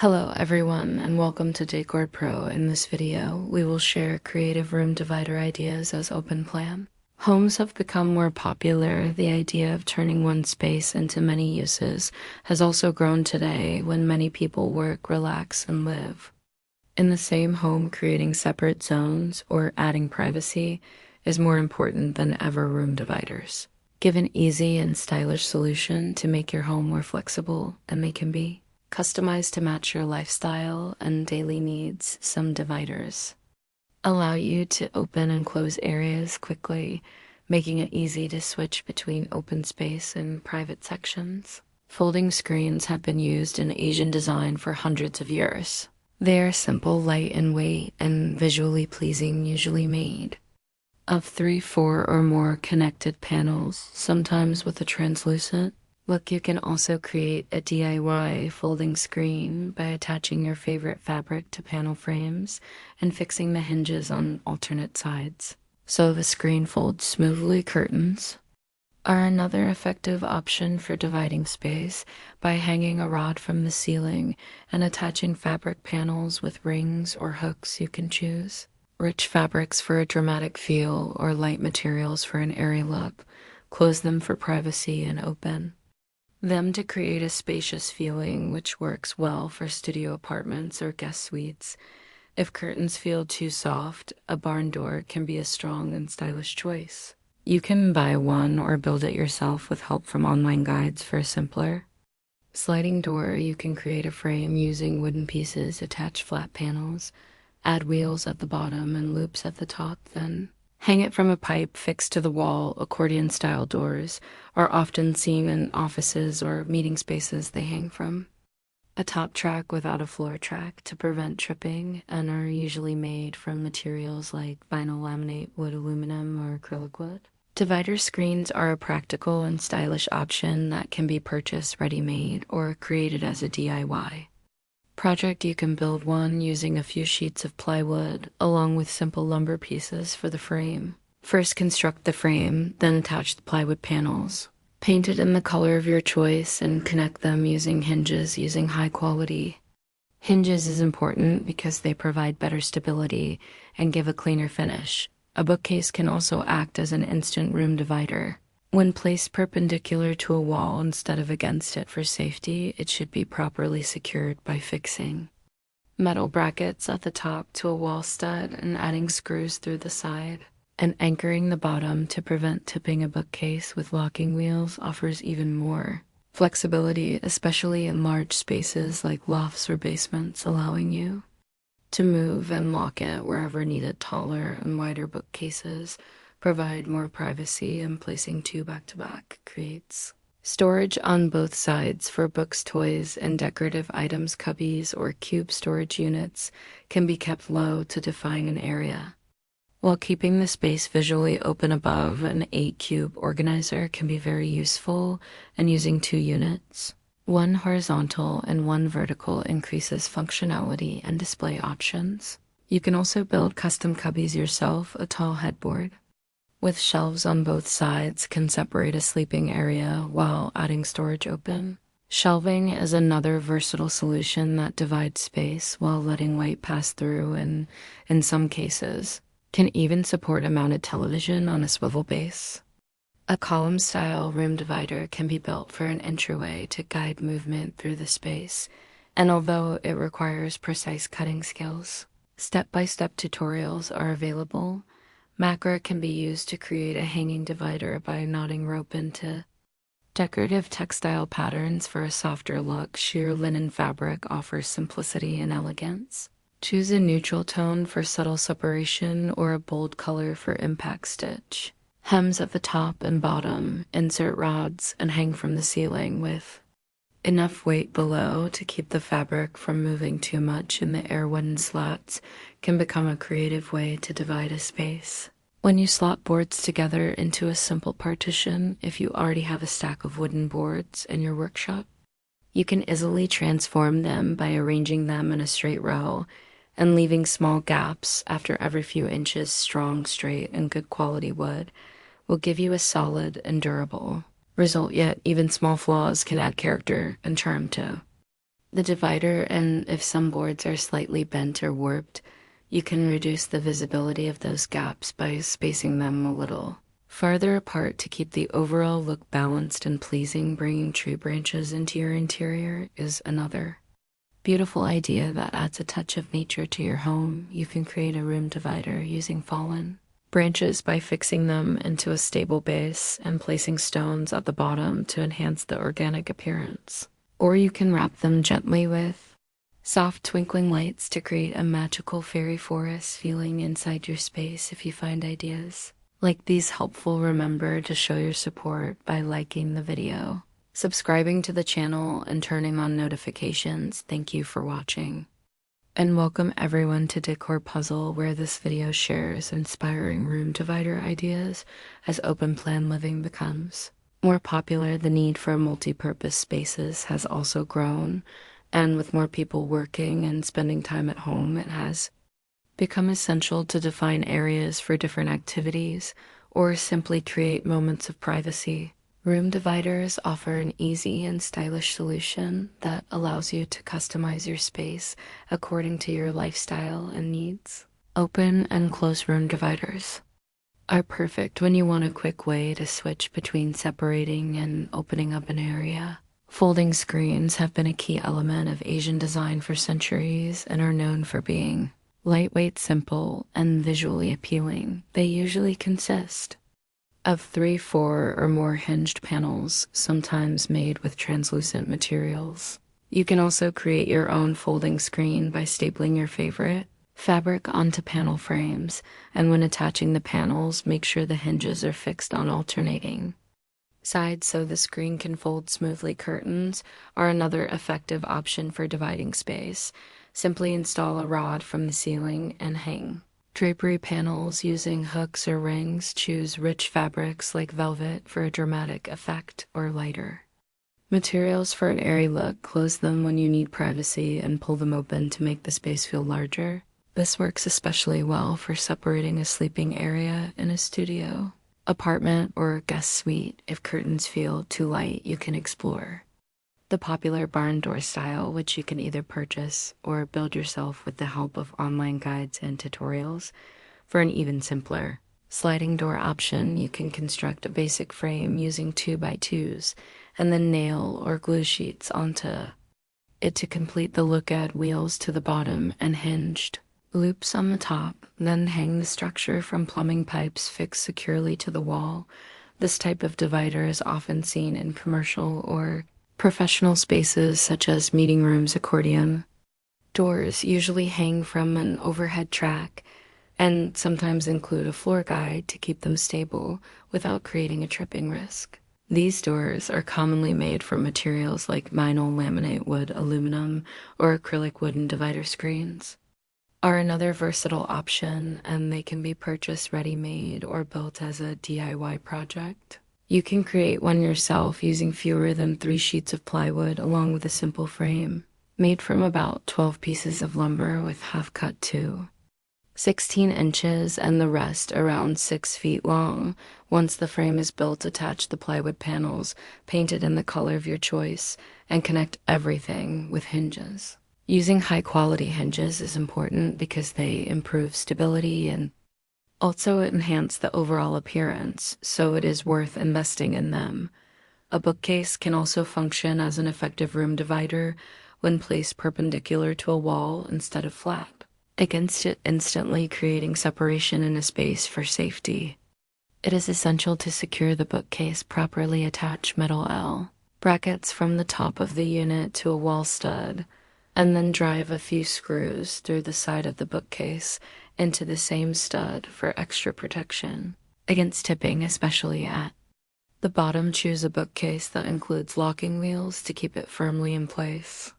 Hello everyone and welcome to Decor Pro. In this video, we will share creative room divider ideas as open plan. Homes have become more popular. The idea of turning one space into many uses has also grown today when many people work, relax, and live. In the same home, creating separate zones or adding privacy is more important than ever room dividers. Give an easy and stylish solution to make your home more flexible than they can be. Customize to match your lifestyle and daily needs. Some dividers allow you to open and close areas quickly, making it easy to switch between open space and private sections. Folding screens have been used in Asian design for hundreds of years. They are simple, light in weight, and visually pleasing, usually made of 3, 4, or more connected panels, sometimes with a translucent look. You can also create a DIY folding screen by attaching your favorite fabric to panel frames and fixing the hinges on alternate sides, so the screen folds smoothly. Curtains are another effective option for dividing space by hanging a rod from the ceiling and attaching fabric panels with rings or hooks you can choose. Rich fabrics for a dramatic feel or light materials for an airy look. Close them for privacy and open them to create a spacious feeling, which works well for studio apartments or guest suites. If curtains feel too soft, a barn door can be a strong and stylish choice. You can buy one or build it yourself with help from online guides for a simpler sliding door. You can create a frame using wooden pieces, attach flat panels, add wheels at the bottom and loops at the top, then hang it from a pipe fixed to the wall. Accordion-style doors are often seen in offices or meeting spaces. They hang from a top track without a floor track to prevent tripping and are usually made from materials like vinyl, laminate, wood, aluminum, or acrylic wood. Divider screens are a practical and stylish option that can be purchased ready-made or created as a DIY project. You can build one using a few sheets of plywood along with simple lumber pieces for the frame. First, construct the frame, then attach the plywood panels. Paint it in the color of your choice and connect them using hinges. Using high quality hinges is important because they provide better stability and give a cleaner finish. A bookcase can also act as an instant room divider. When placed perpendicular to a wall instead of against it for safety, it should be properly secured by fixing metal brackets at the top to a wall stud and adding screws through the side. And anchoring the bottom to prevent tipping. A bookcase with locking wheels offers even more flexibility, especially in large spaces like lofts or basements, allowing you to move and lock it wherever needed. Taller and wider bookcases provide more privacy, and placing two back-to-back creates storage on both sides for books, toys, and decorative items. Cubbies or cube storage units can be kept low to define an area, while keeping the space visually open above. An 8-cube organizer can be very useful, and using 2 units, one horizontal and one vertical, increases functionality and display options. You can also build custom cubbies yourself. A tall headboard with shelves on both sides can separate a sleeping area while adding storage. Open shelving is another versatile solution that divides space while letting light pass through, and in some cases can even support a mounted television on a swivel base. A column-style room divider can be built for an entryway to guide movement through the space, and although it requires precise cutting skills, step-by-step tutorials are available. Macra can be used to create a hanging divider by knotting rope into decorative textile patterns for a softer look. Sheer linen fabric offers simplicity and elegance. Choose a neutral tone for subtle separation or a bold color for impact stitch. Hems at the top and bottom, insert rods, and hang from the ceiling with enough weight below to keep the fabric from moving too much. In the air wooden slats can become a creative way to divide a space. When you slot boards together into a simple partition, if you already have a stack of wooden boards in your workshop, you can easily transform them by arranging them in a straight row and leaving small gaps after every few inches. Strong, straight, and good quality wood will give you a solid and durable result, yet even small flaws can add character and charm to the divider, and if some boards are slightly bent or warped, you can reduce the visibility of those gaps by spacing them a little farther apart to keep the overall look balanced and pleasing. Bringing tree branches into your interior is another beautiful idea that adds a touch of nature to your home. You can create a room divider using fallen branches by fixing them into a stable base and placing stones at the bottom to enhance the organic appearance. Or you can wrap them gently with soft twinkling lights to create a magical fairy forest feeling inside your space. If you find ideas like these helpful, remember to show your support by liking the video, subscribing to the channel, and turning on notifications. Thank you for watching. And welcome everyone to Decor Puzzle, where this video shares inspiring room divider ideas as open plan living becomes more popular. The need for multi-purpose spaces has also grown, and with more people working and spending time at home, it has become essential to define areas for different activities or simply create moments of privacy. Room dividers offer an easy and stylish solution that allows you to customize your space according to your lifestyle and needs. Open and close room dividers are perfect when you want a quick way to switch between separating and opening up an area. Folding screens have been a key element of Asian design for centuries and are known for being lightweight, simple, and visually appealing. They usually consist of 3, 4, or more hinged panels, sometimes made with translucent materials. You can also create your own folding screen by stapling your favorite fabric onto panel frames, and when attaching the panels, make sure the hinges are fixed on alternating sides so the screen can fold smoothly. Curtains are another effective option for dividing space. Simply install a rod from the ceiling and hang drapery panels using hooks or rings. Choose rich fabrics like velvet for a dramatic effect, or lighter materials for an airy look. Close them when you need privacy and pull them open to make the space feel larger. This works especially well for separating a sleeping area in a studio, apartment, or guest suite. If curtains feel too light, you can explore the popular barn door style, which you can either purchase or build yourself with the help of online guides and tutorials. For an even simpler sliding door option, you can construct a basic frame using 2x2s and then nail or glue sheets onto it to complete the look. Add wheels to the bottom and hinged loops on the top, then hang the structure from plumbing pipes fixed securely to the wall. This type of divider is often seen in commercial or professional spaces such as meeting rooms. Accordion doors usually hang from an overhead track and sometimes include a floor guide to keep them stable without creating a tripping risk. These doors are commonly made from materials like vinyl, laminate wood, aluminum, or acrylic. Wooden divider screens are another versatile option, and they can be purchased ready-made or built as a DIY project. You can create one yourself using fewer than 3 sheets of plywood along with a simple frame made from about 12 pieces of lumber with half cut to 16 inches and the rest around 6 feet long. Once the frame is built, attach the plywood panels painted in the color of your choice and connect everything with hinges. Using high quality hinges is important because they improve stability and also enhance the overall appearance, so it is worth investing in them. A bookcase can also function as an effective room divider when placed perpendicular to a wall instead of flat against it, instantly creating separation in a space for safety. It is essential to secure the bookcase properly. Attach metal L brackets from the top of the unit to a wall stud, and then drive a few screws through the side of the bookcase into the same stud for extra protection against tipping, especially at the bottom. Choose a bookcase that includes locking wheels to keep it firmly in place.